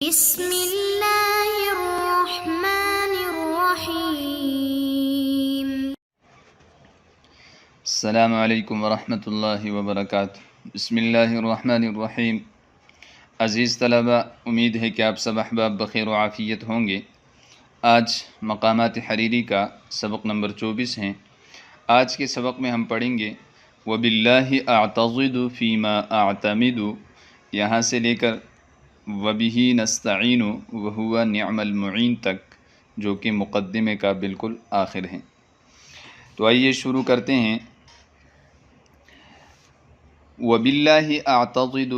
بسم اللہ الرحمن الرحیم۔ السلام علیکم ورحمۃ اللہ وبرکاتہ۔ بسم اللہ الرحمن الرحیم۔ عزیز طلبہ، امید ہے کہ آپ سب احباب بخیر و عافیت ہوں گے۔ آج مقامات حریری کا سبق نمبر 24 ہیں۔ آج کے سبق میں ہم پڑھیں گے وَبِاللَّهِ أَعْتَضِدُ فِيمَا أَعْتَمِدُ، یہاں سے لے کر وَبِهِ نَسْتَعِينُ وَهُوَ نِعْمَ الْمُعِين تک، جو کہ مقدمے کا بالکل آخر ہے۔ تو آئیے شروع کرتے ہیں۔ وَبِاللَّهِ أَعْتَضِدُ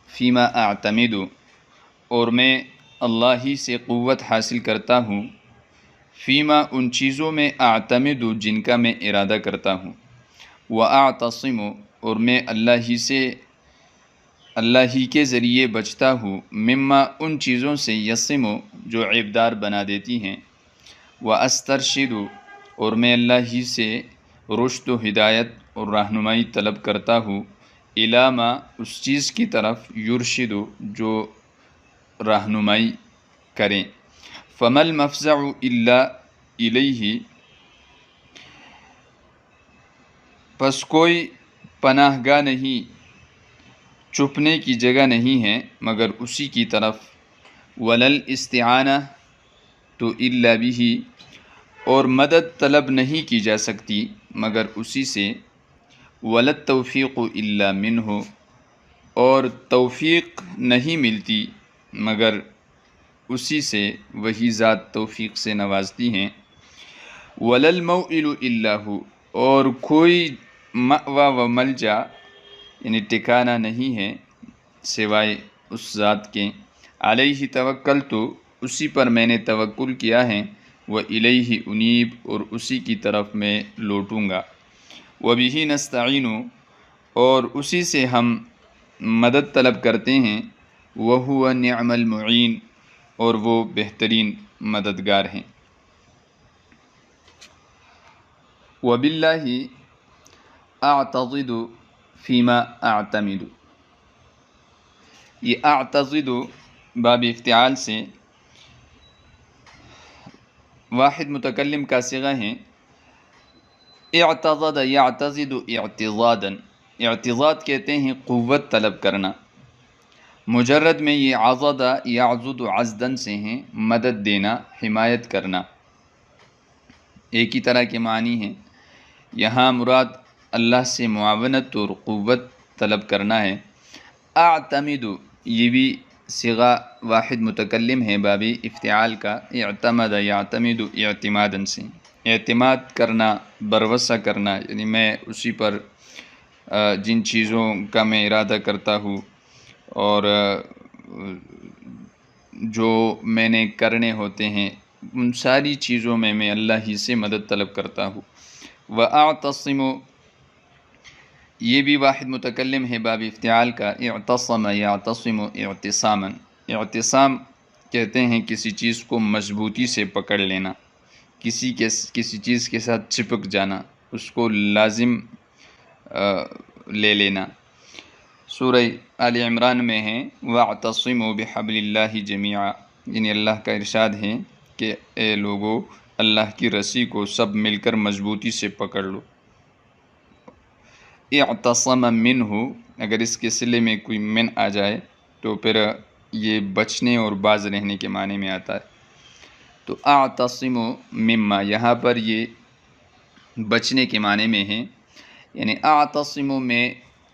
فِيمَا أَعْتَمِدُ، اور میں اللہ ہی سے قوت حاصل کرتا ہوں، فیما ان چیزوں میں، اعتمد جن کا میں ارادہ کرتا ہوں، وَأَعْتَصِمُ اور میں اللہ ہی کے ذریعے بچتا ہوں، مما ان چیزوں سے، یسم جو عیبدار بنا دیتی ہیں، وَأَسْتَرْشِدُ اور میں اللہ ہی سے رشد و ہدایت اور رہنمائی طلب کرتا ہوں، الی ما اس چیز کی طرف، یرشد جو رہنمائی کریں، فَمَا الْمَفْزَعُ إِلَّا إِلَيْهِ پس کوئی پناہ گاہ نہیں، چھپنے کی جگہ نہیں ہے مگر اسی کی طرف، وَلَا الْإِسْتِعَانَةُ إِلَّا بِهِ اور مدد طلب نہیں کی جا سکتی مگر اسی سے، وَلَا التَّوْفِيقُ إِلَّا مِنْهُ اور توفیق نہیں ملتی مگر اسی سے، وہی ذات توفیق سے نوازتی ہیں، وَلَا الْمَوْئِلُ إِلَّا هُ اور کوئی مأویٰ و ملجا یعنی ٹھکانہ نہیں ہے سوائے اس ذات کے، علیہ توکلت اسی پر میں نے توکل کیا ہے، وإلیہ انیب اور اسی کی طرف میں لوٹوں گا، وبہ نستعین اور اسی سے ہم مدد طلب کرتے ہیں، وہو نعم المعین اور وہ بہترین مددگار ہیں۔ وباللہ اعتضد فیما اعتمد، یہ اعتضد باب افتعال سے واحد متکلم کا صیغہ ہے۔ اعتضد یعتضد اعتضادا، اعتضاد کہتے ہیں قوت طلب کرنا، مجرد میں یہ عضد یعضد عضدن سے ہیں، مدد دینا، حمایت کرنا، ایک ہی طرح کے معنی ہیں۔ یہاں مراد اللہ سے معاونت اور قوت طلب کرنا ہے۔ اعتمد یہ بھی صیغہ واحد متکلم ہے باب افتعال کا، اعتمد یعتمد اعتمادا سے، اعتماد کرنا، بھروسہ کرنا، یعنی میں اسی پر جن چیزوں کا میں ارادہ کرتا ہوں اور جو میں نے کرنے ہوتے ہیں ان ساری چیزوں میں میں اللہ ہی سے مدد طلب کرتا ہوں۔ وَأَعْتَصِمُ یہ بھی واحد متکلم ہے باب افتعال کا، اعتصم یعتصم اعتصاما، اعتصام کہتے ہیں کسی چیز کو مضبوطی سے پکڑ لینا، کسی چیز کے ساتھ چپک جانا، اس کو لازم لے لینا۔ سورہ آل عمران میں ہے وَاعْتَصِمُوا بِحَبْلِ اللَّهِ جَمِيعًا، یعنی اللہ کا ارشاد ہے کہ اے لوگو اللہ کی رسی کو سب مل کر مضبوطی سے پکڑ لو۔ اعتصم منہ اگر اس کے صلے میں کوئی من آ جائے تو پھر یہ بچنے اور باز رہنے کے معنی میں آتا ہے۔ تو اعتصم مما یہاں پر یہ بچنے کے معنی میں ہے، یعنی اعتصم میں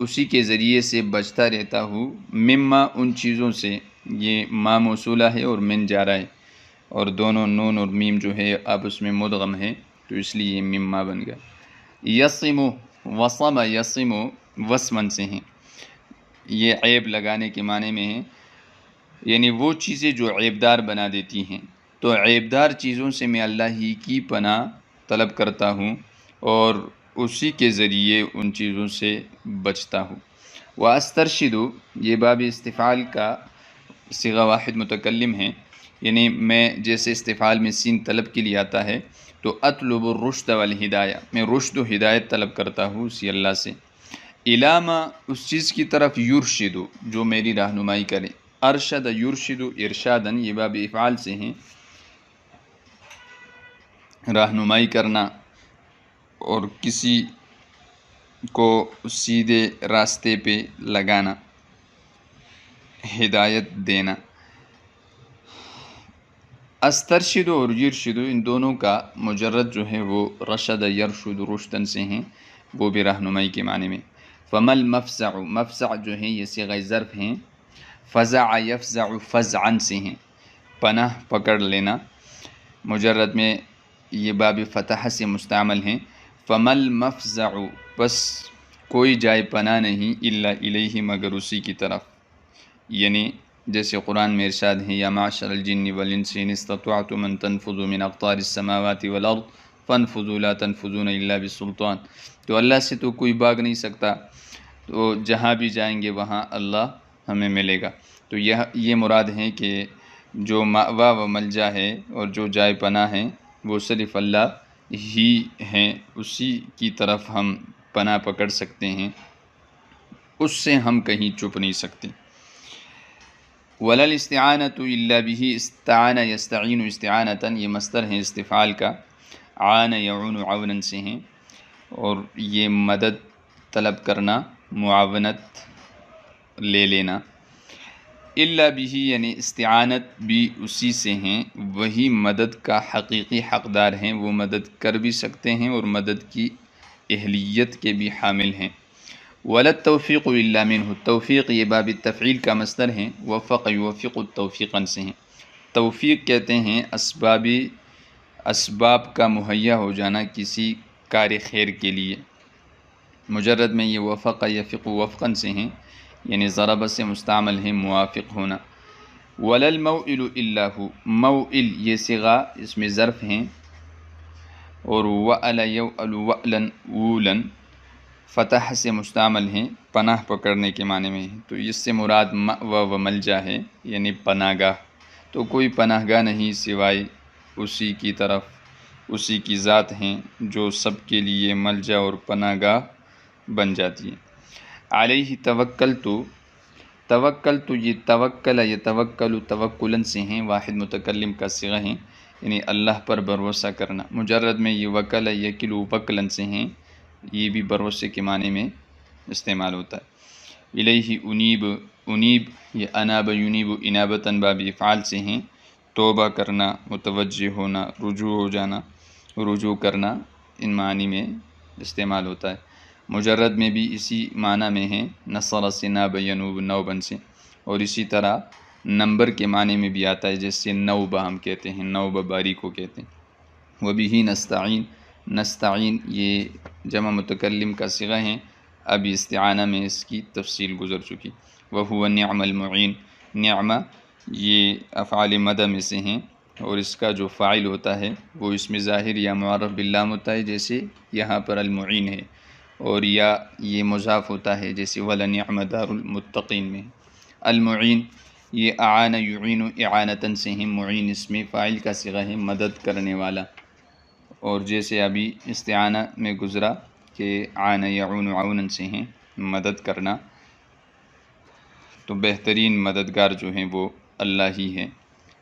اسی کے ذریعے سے بچتا رہتا ہوں، مما ان چیزوں سے، یہ ما موصولہ ہے اور من جارہ ہے، اور دونوں نون اور میم جو ہے آپس میں مدغم ہے تو اس لیے یہ مما بن گیا۔ یصم وصم یصم وصمن سے ہیں، یہ عیب لگانے کے معنی میں ہیں، یعنی وہ چیزیں جو عیبدار بنا دیتی ہیں، تو عیبدار چیزوں سے میں اللہ ہی کی پناہ طلب کرتا ہوں اور اسی کے ذریعے ان چیزوں سے بچتا ہوں۔ وَأَسْتَرْشِدُ یہ باب استفعال کا صیغہ واحد متکلم ہے، یعنی میں جیسے استفعال میں سین طلب کے لیے آتا ہے تو اطلب الرشد والہدایہ میں رشد و ہدایت طلب کرتا ہوں اسی اللہ سے، الی ما اس چیز کی طرف، یرشد جو میری رہنمائی کرے، ارشد یرشد ارشادن، یہ باب افعال سے ہیں، رہنمائی کرنا اور کسی کو سیدھے راستے پہ لگانا، ہدایت دینا۔ استرشد اور یرشد ان دونوں کا مجرد جو ہے وہ رشد یرشد رشدن سے ہیں، وہ بھی رہنمائی کے معنی میں۔ فمل مفزع، مفزع جو ہے یہ صیغہ ظرف ہیں، فزع یفزع فزعن سے ہیں، پناہ پکڑ لینا، مجرد میں یہ باب فتح سے مستعمل ہیں۔ فمل مفزع، بس کوئی جائے پناہ نہیں، الا الیہ مگر اسی کی طرف، یعنی جیسے قرآن میں ارشاد ہے، یا معشر الجن والانس ان استطعتم ان تنفذوا من اقطار السماوات والارض فانفذوا لا تنفذون الا بسلطان، تو اللہ سے تو کوئی بھاگ نہیں سکتا، تو جہاں بھی جائیں گے وہاں اللہ ہمیں ملے گا۔ تو یہ مراد ہے کہ جو مأوا و ملجا ہے اور جو جائے پناہ ہے وہ صرف اللہ ہی ہیں، اسی کی طرف ہم پناہ پکڑ سکتے ہیں، اس سے ہم کہیں چھپ نہیں سکتے۔ وَلَا الْإِسْتِعَانَةُ إِلَّا بِهِ، استعان یستعین استعانتاً، یہ مصدر ہے استفعال کا، عان یعون عونا سے ہیں، اور یہ مدد طلب کرنا، معاونت لے لینا۔ الا بہ یعنی استعانت بھی اسی سے ہیں، وہی مدد کا حقیقی حقدار ہیں، وہ مدد کر بھی سکتے ہیں اور مدد کی اہلیت کے بھی حامل ہیں۔ ولا التوفیق الا منہ، توفیق یہ باب تفعیل کا مصدر ہیں، وفق یوفق توفیقا سے ہیں۔ توفیق کہتے ہیں اسباب کا مہیا ہو جانا کسی کار خیر کے لیے، مجرد میں یہ وفق یفق وفقا سے ہیں، یعنی ضرب سے مستعمل ہے، موافق ہونا۔ ولا الموئل الا ہو، موئل یہ صیغہ اس میں ظرف ہیں، اور وأل یؤل وألا وولا فتح سے مستعمل ہیں، پناہ پکڑنے کے معنی میں ہے، تو اس سے مراد مأوی و ملجا ہے، یعنی پناہ گاہ، تو کوئی پناہ گاہ نہیں سوائے اسی کی طرف، اسی کی ذات ہیں جو سب کے لیے ملجا اور پناہ گاہ بن جاتی ہے۔ علیہ توکلتو، توکلتو یہ توکل یتوکل توکلا سے ہیں، واحد متکلم کا صیغہ ہیں، یعنی اللہ پر بھروسہ کرنا، مجرد میں یہ وکل یکلو وکلا سے ہیں، یہ بھی بھروسے کے معنی میں استعمال ہوتا ہے۔ الیہ انیب، انیب یہ اناب ینیب انابتاً باب افعال سے ہیں، توبہ کرنا، متوجہ ہونا، رجوع ہو جانا، رجوع کرنا، ان معنی میں استعمال ہوتا ہے۔ مجرد میں بھی اسی معنی میں ہیں، نصر سے ناب ینوب نوبن سے، اور اسی طرح نمبر کے معنی میں بھی آتا ہے، جیسے نوبہ ہم کہتے ہیں، نوبہ باری کو کہتے ہیں۔ وبہ نستعین، نستعین یہ جمع متکلم کا صیغہ ہیں، ابھی استعانہ میں اس کی تفصیل گزر چکی۔ وہو نعم المعین، نعمہ یہ افعال مدح میں سے ہیں، اور اس کا جو فاعل ہوتا ہے وہ اسم ظاہر یا معرف باللام ہوتا ہے، جیسے یہاں پر المعین ہے، اور یا یہ مضاف ہوتا ہے جیسے ولنعم دار المتقین میں۔ المعین یہ اعان یعین اعانتاً سے ہیں، معین اس میں فاعل کا صیغہ ہے، مدد کرنے والا، اور جیسے ابھی استعانہ میں گزرا کہ عان یعون عونا سے ہیں، مدد کرنا، تو بہترین مددگار جو ہیں وہ اللہ ہی ہے،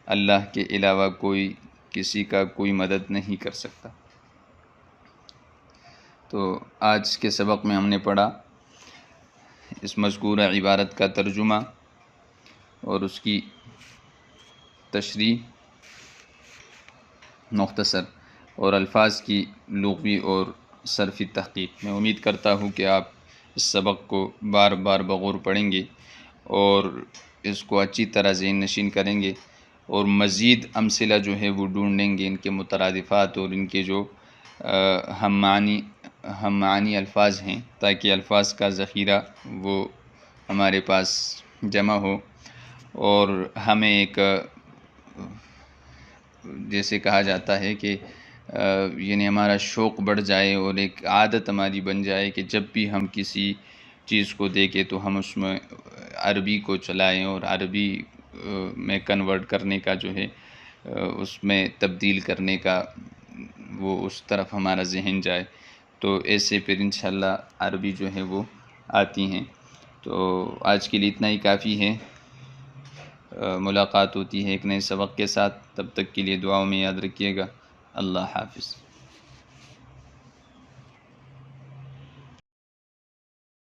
اللہ کے علاوہ کوئی کسی کا کوئی مدد نہیں کر سکتا۔ تو آج کے سبق میں ہم نے پڑھا اس مذکورہ عبارت کا ترجمہ اور اس کی تشریح مختصر، اور الفاظ کی لغوی اور صرفی تحقیق۔ میں امید کرتا ہوں کہ آپ اس سبق کو بار بار بغور پڑھیں گے اور اس کو اچھی طرح ذہن نشین کریں گے، اور مزید امثلہ جو ہے وہ ڈھونڈیں گے، ان کے مترادفات اور ان کے جو ہم معنی الفاظ ہیں، تاکہ الفاظ کا ذخیرہ وہ ہمارے پاس جمع ہو، اور ہمیں ایک جیسے کہا جاتا ہے کہ یعنی ہمارا شوق بڑھ جائے اور ایک عادت ہماری بن جائے کہ جب بھی ہم کسی چیز کو دیکھیں تو ہم اس میں عربی کو چلائیں، اور عربی میں کنورٹ کرنے کا جو ہے اس میں تبدیل کرنے کا وہ اس طرف ہمارا ذہن جائے، تو ایسے پھر انشاءاللہ عربی جو ہے وہ آتی ہیں۔ تو آج کے لیے اتنا ہی کافی ہے۔ ملاقات ہوتی ہے ایک نئے سبق کے ساتھ. تب تک کے لیے دعاؤں میں یاد رکھیے گا. اللہ حافظ.